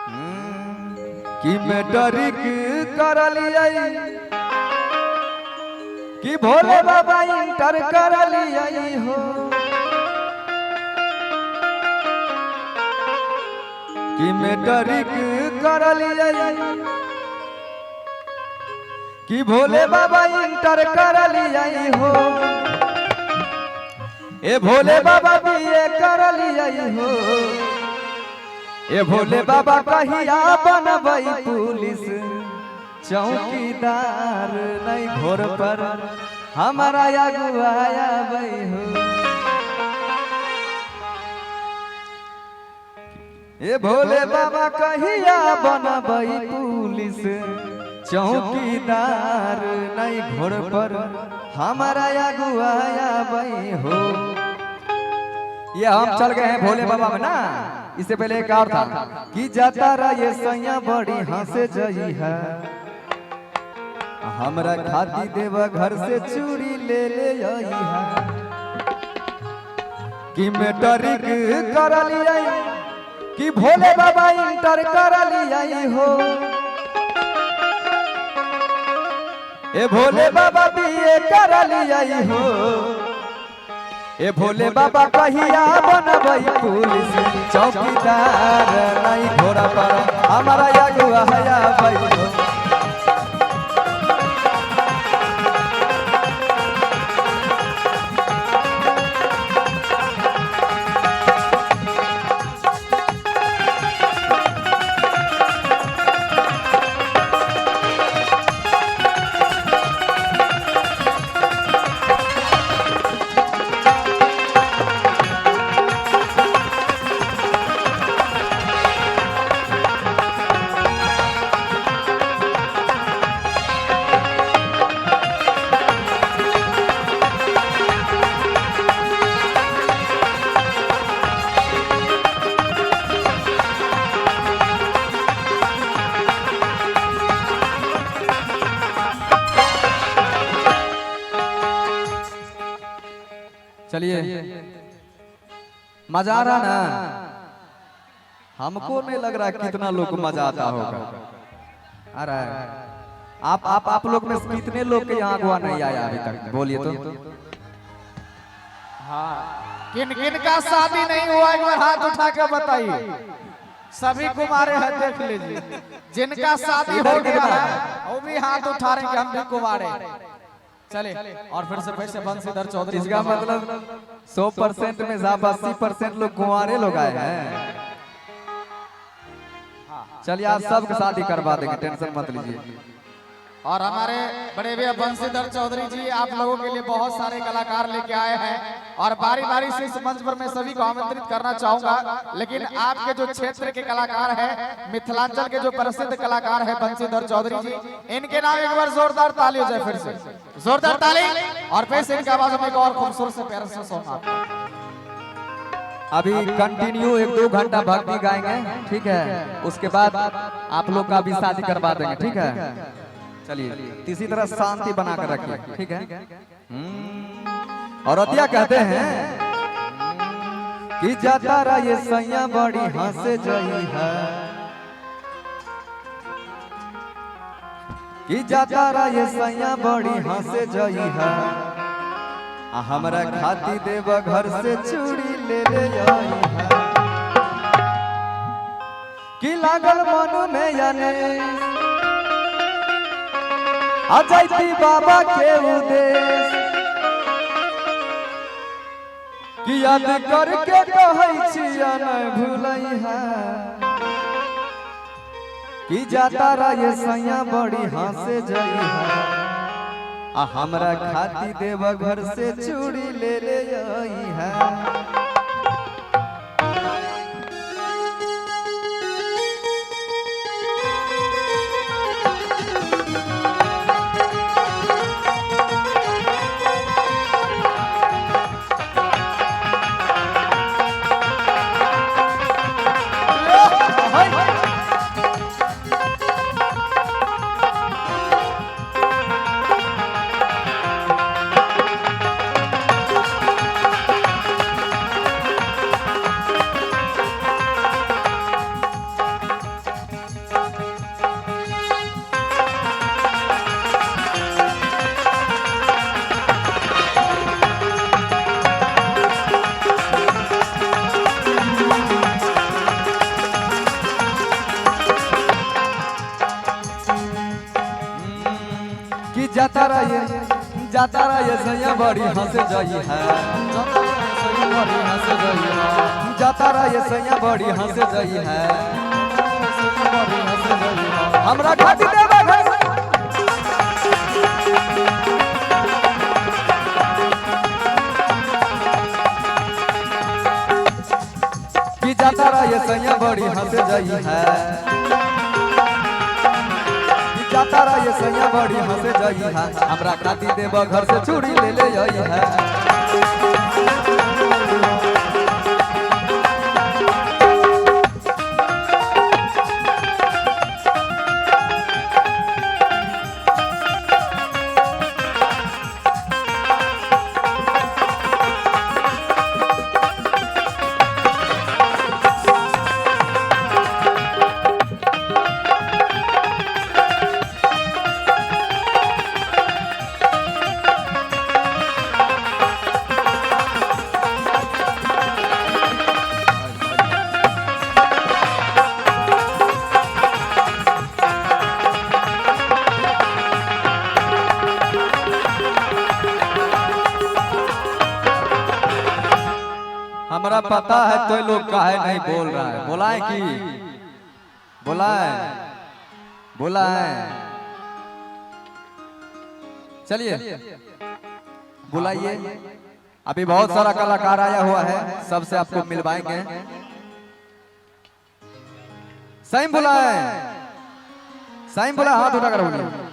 कि मैट्रिक कर लिया कि भोले बाबा इंटर कर लिया हो कि मैट्रिक कर लिया कि भोले बाबा इंटर कर लिया हो ए भोले बाबा बीए कर लिया हो ए भोले बाबा कहिया बनबई पुलिस चौकीदार नहीं घोर पर हमारा अगुआया बई हो ए भोले बाबा कहिया बनबई पुलिस चौकीदार नहीं घोर पर हमारा अगुआया बई हो। ये हम चल गए हैं भोले बाबा में ना। इससे पहले एक और था कि जाता रहा ये सैया बड़ी हंसे जई है हमरा खाती देवा घर से चूड़ी ले ले आई है कि मैट्रिक कर लिया कि भोले बाबा इंटर कर लिया हो ए भोले बाबा बीए कर लिया हो ए भोले बाबा कहिया बनबई पुलिस चौकीदार नहीं घोड़ा पर हमारा अगुआया बई हो। चलिए मजा आ रहा ना। हमको नहीं लग रहा कितना लोग को मजा आता होगा। आ रहा है आप लोग में कितने लोग के यहाँ गोवा नहीं आया अभी तक बोलिए तो। हाँ किन किन का शादी नहीं हुआ एक बार हाथ उठा के बताइए। सभी कुमारे हैं देख लीजिए। जिनका शादी हो गया है वो भी हाथ उठा रहे हैं कि हम भी कुमारे। चले और फिर से बंशीधर चौधरी। इसका मतलब 100% में 80% लोग कुंवारे लोग आए हैं। चलिए आज सबके शादी करवा देंगे, टेंशन मत लीजिए। और हमारे बड़े भैया बंशीधर चौधरी जी आप लोगों के लिए बहुत सारे कलाकार लेके आए हैं और बारी बारी से इस मंच पर मैं सभी को आमंत्रित करना चाहूंगा। लेकिन आपके जो क्षेत्र के कलाकार हैं, मिथिलांचल के जो प्रसिद्ध कलाकार हैं बंशीधर चौधरी जी, इनके नाम एक बार जोरदार ताली हो जाए। फिर से जोरदार ताली और फिर से इनकी आवाज में एक और खूबसूरत से प्यारा सा सॉन्ग। अभी कंटिन्यू 1-2 घंटा भक्ति गाएंगे, ठीक है। उसके बाद आप लोग का भी शादी करवा देंगे, ठीक है। चलिए इसी तरह शांति बना कर रखिए, ठीक है। और अतिया कहते हैं कि जाता रहा ये सैया बड़ी हंसे जई है कि जाता रहा ये सैया बड़ी हंसे जई है हमरा खाती देवा घर से चूड़ी ले ले आई है कि लागल मन में याने अजैती बाबा के उदेश कि याद करके कहै छिया नहीं भूलई है कि जाता रहा ये सैया बड़ी हंसे जई है हमरा खाती देवा घर से चूड़ी ले ले आई है। जाता रहिए सैया बड़ी हंस जाई है, जाता रहिए सैया बड़ी हंस जाई है, हमरा खातिर देवा घर कि जाता रहिए सैया बड़ी हंस जाई है, जाता रहिए सैया बड़ी हंस जाई है, हमरा खातिर देवा घर से चूड़ी ले ले जाई है। हमरा पता है तो लोग काहे नहीं बोल रहा है, बोलाए कि बोलाए चलिए बुलाइए। अभी बहुत सारा कलाकार आया हुआ है, सबसे आपको मिलवाएंगे। सही बुलाए हाथ उठा कर बोलिए।